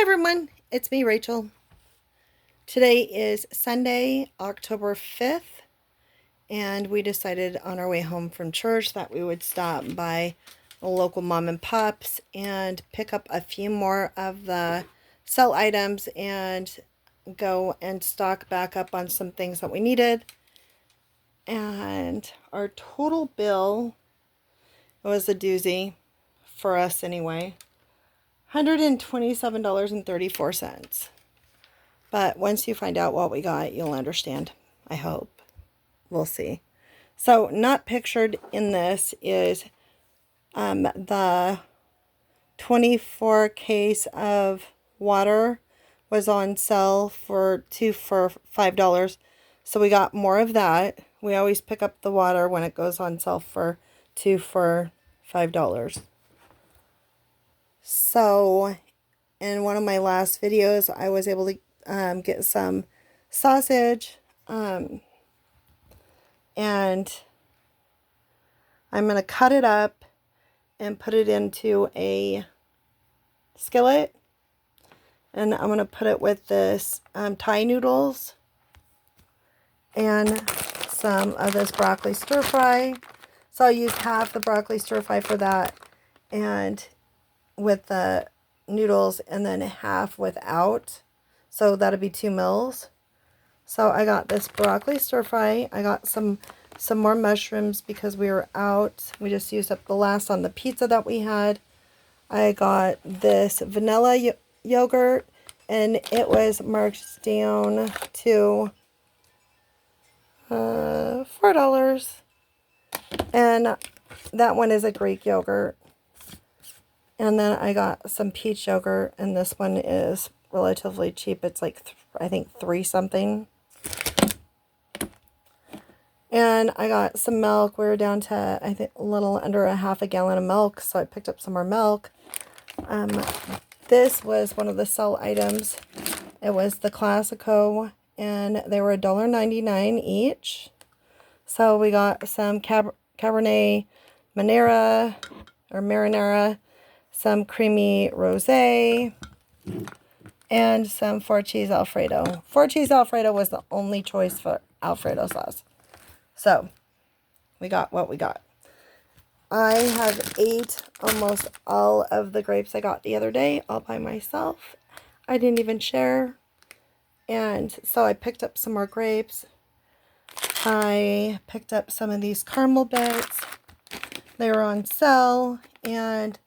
Hi everyone, it's me, Rachel. Today is Sunday, October 5th, and we decided on our way home from church that we would stop by a local mom and pops and pick up a few more of the sell items and go and stock back up on some things that we needed. And our total bill was a doozy, for us anyway, $127.34. But once you find out what we got, you'll understand. I hope. We'll see. So not pictured in this is the 24 case of water was on sale for $5. So we got more of that. We always pick up the water when it goes on sale for $5. So in one of my last videos, I was able to get some sausage, and I'm going to cut it up and put it into a skillet, and I'm going to put it with this Thai noodles and some of this broccoli stir fry. So I'll use half the broccoli stir fry for that, and with the noodles, and then half without. So that'll be 2 mils. So I got this broccoli stir fry. I got some more mushrooms because we were out. We just used up the last on the pizza that we had. I got this vanilla yogurt, and it was marked down to $4. And that one is a Greek yogurt. And then I got some peach yogurt, and this one is relatively cheap. It's like, I think 3 something. And I got some milk. We were down to, I think, a little under a half a gallon of milk, so I picked up some more milk. This was one of the sell items. It was the Classico, and they were $1.99 each. So we got some Cabernet Marinara, some creamy rosé, and some 4 cheese Alfredo. 4 cheese Alfredo was the only choice for Alfredo sauce. So we got what we got. I have ate almost all of the grapes I got the other day all by myself. I didn't even share. And so I picked up some more grapes. I picked up some of these caramel bits. They were on sale, and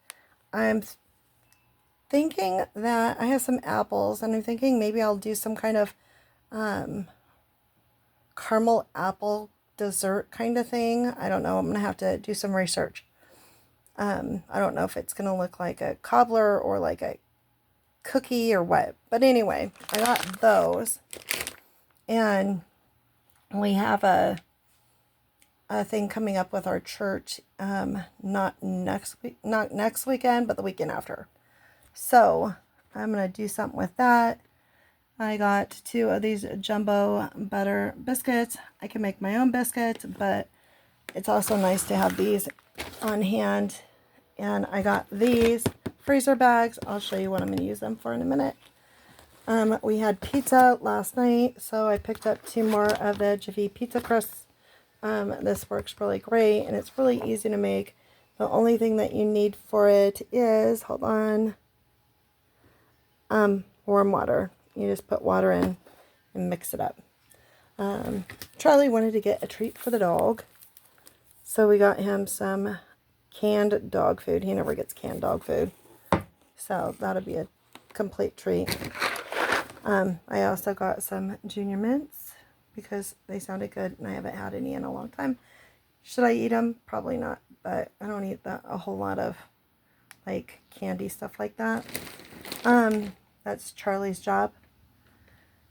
I'm thinking that I have some apples, and I'm thinking maybe I'll do some kind of caramel apple dessert kind of thing. I don't know. I'm going to have to do some research. I don't know if it's going to look like a cobbler or like a cookie or what. But anyway, I got those. And we have a thing coming up with our church, not next weekend, but the weekend after. So I'm going to do something with that. I got 2 of these jumbo butter biscuits. I can make my own biscuits, but it's also nice to have these on hand. And I got these freezer bags. I'll show you what I'm going to use them for in a minute. We had pizza last night, so I picked up 2 more of the Jiffy pizza crusts. This works really great, and it's really easy to make. The only thing that you need for it is, hold on, warm water. You just put water in and mix it up. Charlie wanted to get a treat for the dog, so we got him some canned dog food. He never gets canned dog food, so that'll be a complete treat. I also got some Junior Mints because they sounded good, and I haven't had any in a long time. Should I eat them? Probably not, but I don't eat a whole lot of like candy stuff like that. That's Charlie's job.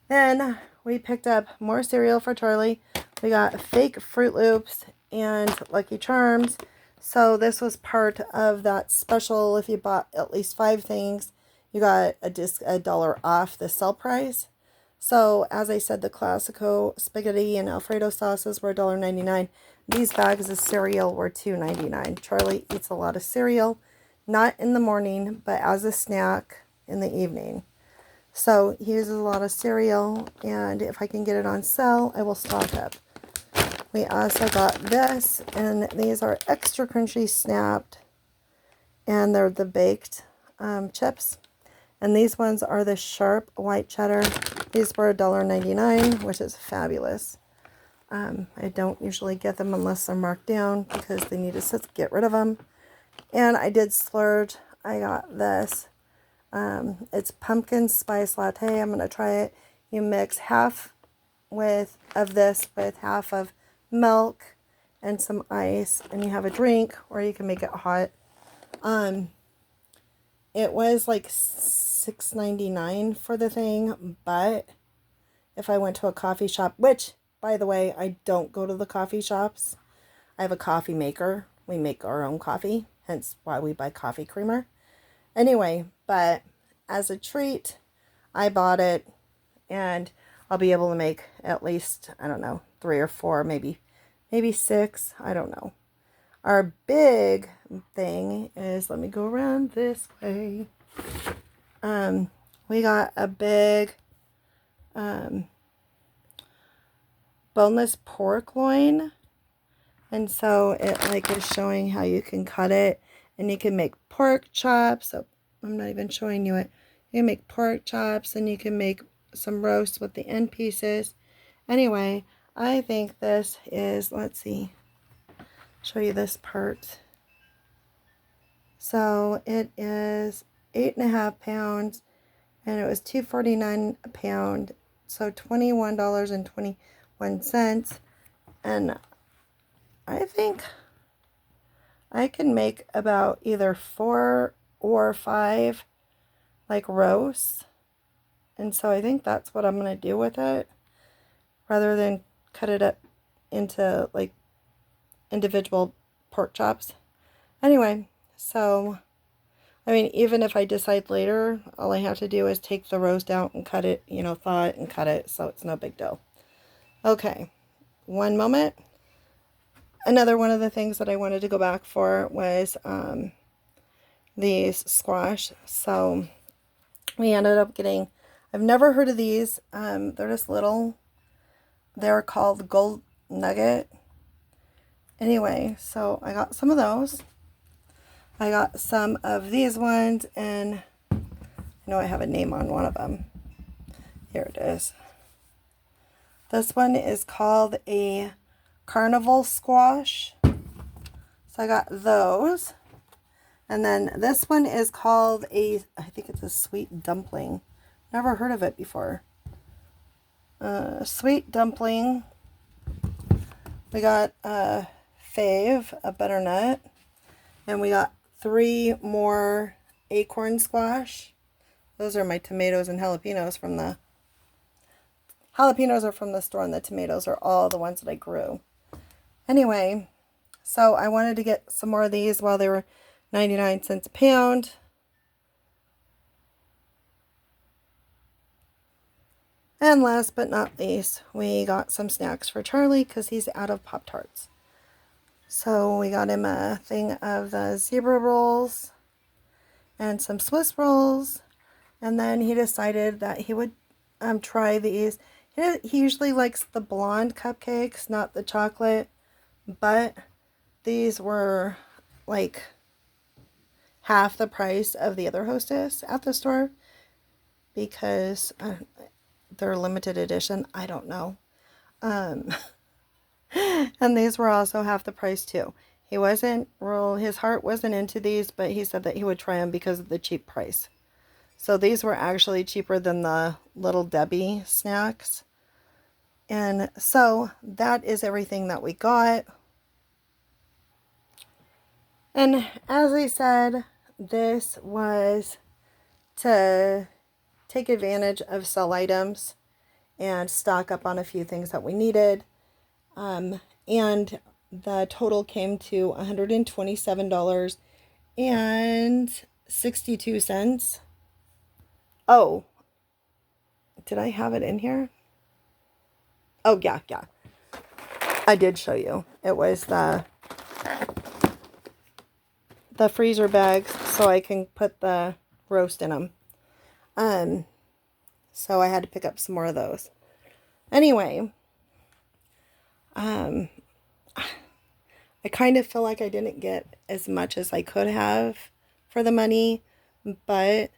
Then we picked up more cereal for Charlie. We got fake Fruit Loops and Lucky Charms. So this was part of that special. If you bought at least 5 things, you got $1 off the sale price. So as I said, the Classico spaghetti and Alfredo sauces were $1.99. These bags of cereal were $2.99. Charlie eats a lot of cereal, not in the morning, but as a snack in the evening. So he uses a lot of cereal, and if I can get it on sale, I will stock up. We also got this, and these are extra crunchy snapped, and they're the baked chips. And these ones are the sharp white cheddar. These were $1.99, which is fabulous. I don't usually get them unless they're marked down because they need to get rid of them. And I did splurge. I got this. It's pumpkin spice latte. I'm going to try it. You mix half of this with half of milk and some ice, and you have a drink, or you can make it hot. It was like $6.99 for the thing, but if I went to a coffee shop, which, by the way, I don't go to the coffee shops. I have a coffee maker. We make our own coffee, hence why we buy coffee creamer. Anyway, but as a treat, I bought it, and I'll be able to make at least, I don't know, 3 or 4, maybe 6, I don't know. Our big thing is, let me go around this way. We got a big boneless pork loin, and so it like is showing how you can cut it, and you can make pork chops. So I'm not even showing you it. You can make pork chops, and you can make some roast with the end pieces. Anyway, I think this is, let's see, show you this part. So it is 8.5 pounds, and it was $2.49 a pound, so $21.21. And I think I can make about either 4 or 5 like roasts, and so I think that's what I'm gonna do with it, rather than cut it up into like individual pork chops. Anyway, so I mean, even if I decide later, all I have to do is take the roast out and cut it, thaw it and cut it, so it's no big deal. Okay, one moment. Another one of the things that I wanted to go back for was these squash. So we ended up getting, I've never heard of these. They're just little. They're called Gold Nugget. Anyway, so I got some of those. I got some of these ones, and I know I have a name on one of them. Here it is. This one is called a carnival squash. So I got those. And then this one is called I think it's a sweet dumpling. Never heard of it before. Sweet dumpling. We got a fave, a butternut. And we got 3 more acorn squash. Those are my tomatoes and jalapenos from the... Jalapenos are from the store, and the tomatoes are all the ones that I grew. Anyway, so I wanted to get some more of these while they were 99 cents a pound. And last but not least, we got some snacks for Charlie because he's out of Pop-Tarts. So we got him a thing of the zebra rolls and some Swiss rolls. And then he decided that he would try these. He usually likes the blonde cupcakes, not the chocolate. But these were like half the price of the other Hostess at the store because they're limited edition. I don't know. And these were also half the price too. He wasn't, well, his heart wasn't into these, but he said that he would try them because of the cheap price. So these were actually cheaper than the Little Debbie snacks. And so that is everything that we got. And as I said, this was to take advantage of sale items and stock up on a few things that we needed. And the total came to $127.62. Oh, did I have it in here? Oh, yeah. I did show you. It was the freezer bags so I can put the roast in them. So I had to pick up some more of those. Anyway, I kind of feel like I didn't get as much as I could have for the money, but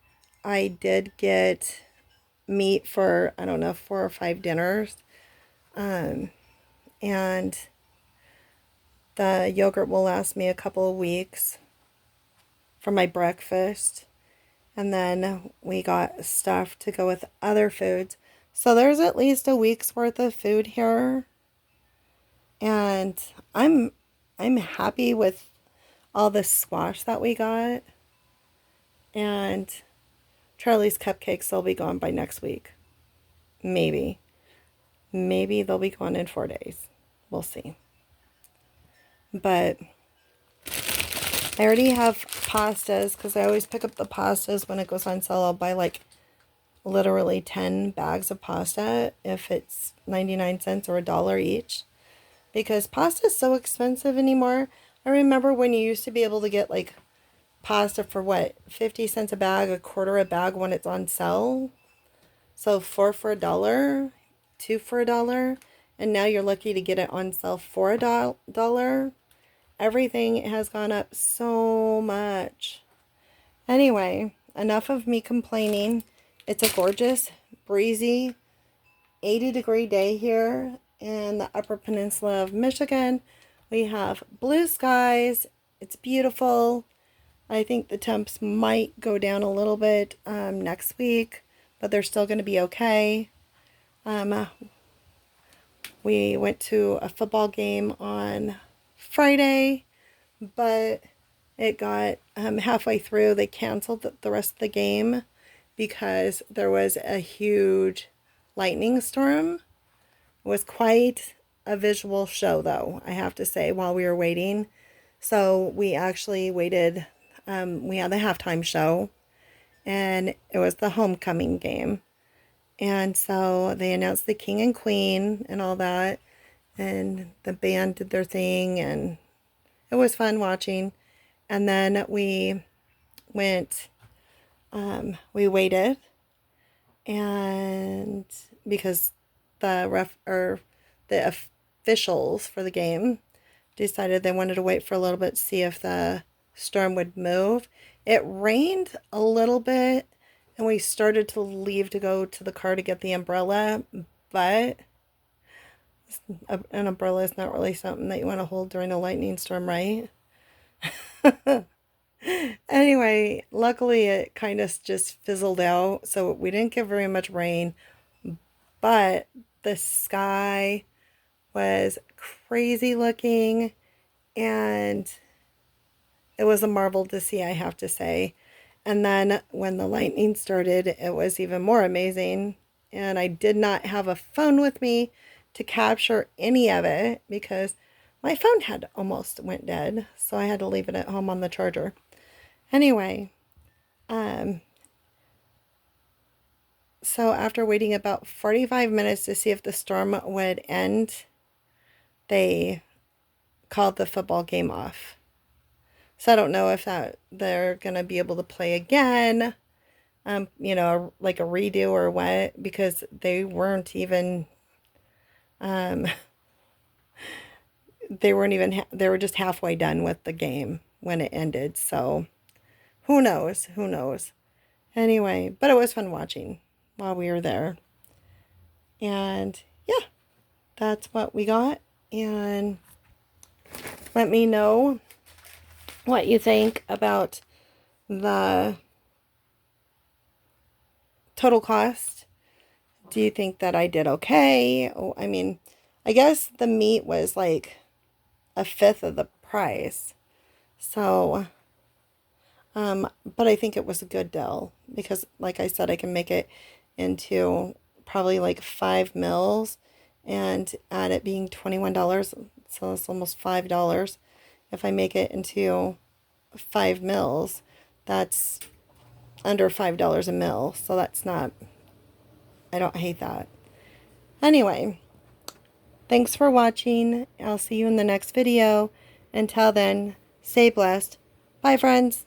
I did get meat for, I don't know, 4 or 5 dinners. And the yogurt will last me a couple of weeks for my breakfast. And then we got stuff to go with other foods. So there's at least a week's worth of food here. And I'm happy with all the squash that we got. And Charlie's cupcakes will be gone by next week. Maybe. Maybe they'll be gone in 4 days. We'll see. But I already have pastas because I always pick up the pastas when it goes on sale. I'll buy like literally 10 bags of pasta if it's 99 cents or $1 each. Because pasta is so expensive anymore. I remember when you used to be able to get like pasta for what, 50 cents a bag, a quarter a bag when it's on sale. So 4 for $1, 2 for $1, and now you're lucky to get it on sale for $1. Everything has gone up so much. Anyway, enough of me complaining. It's a gorgeous, breezy, 80-degree day here in the Upper Peninsula of Michigan. We have blue skies. It's beautiful. I think the temps might go down a little bit next week, but they're still going to be okay. We went to a football game on Friday, but it got halfway through. They canceled the rest of the game because there was a huge lightning storm. It was quite a visual show, though, I have to say, while we were waiting. So we actually waited. We had the halftime show, and it was the homecoming game. And so they announced the king and queen and all that, and the band did their thing, and it was fun watching. And then we went, we waited, and because the officials for the game decided they wanted to wait for a little bit to see if the storm would move. It rained a little bit, and we started to leave to go to the car to get the umbrella, but an umbrella is not really something that you want to hold during a lightning storm, right? Anyway, luckily it kind of just fizzled out, so we didn't get very much rain, but the sky was crazy looking, and it was a marvel to see, I have to say. And then when the lightning started, it was even more amazing. And I did not have a phone with me to capture any of it because my phone had almost went dead. So I had to leave it at home on the charger. Anyway, so after waiting about 45 minutes to see if the storm would end, they called the football game off. So I don't know if they're going to be able to play again, like a redo or what, because they weren't even, they were just halfway done with the game when it ended. So who knows? Anyway, but it was fun watching while we were there. And yeah, that's what we got. And let me know what you think about the total cost. Do you think that I did okay? Oh, I mean, I guess the meat was like a fifth of the price. So, but I think it was a good deal because, like I said, I can make it into probably like 5 meals, and at it being $21, so it's almost $5. If I make it into 5 meals, that's under $5 a meal. So that's not, I don't hate that. Anyway, thanks for watching. I'll see you in the next video. Until then, stay blessed. Bye, friends.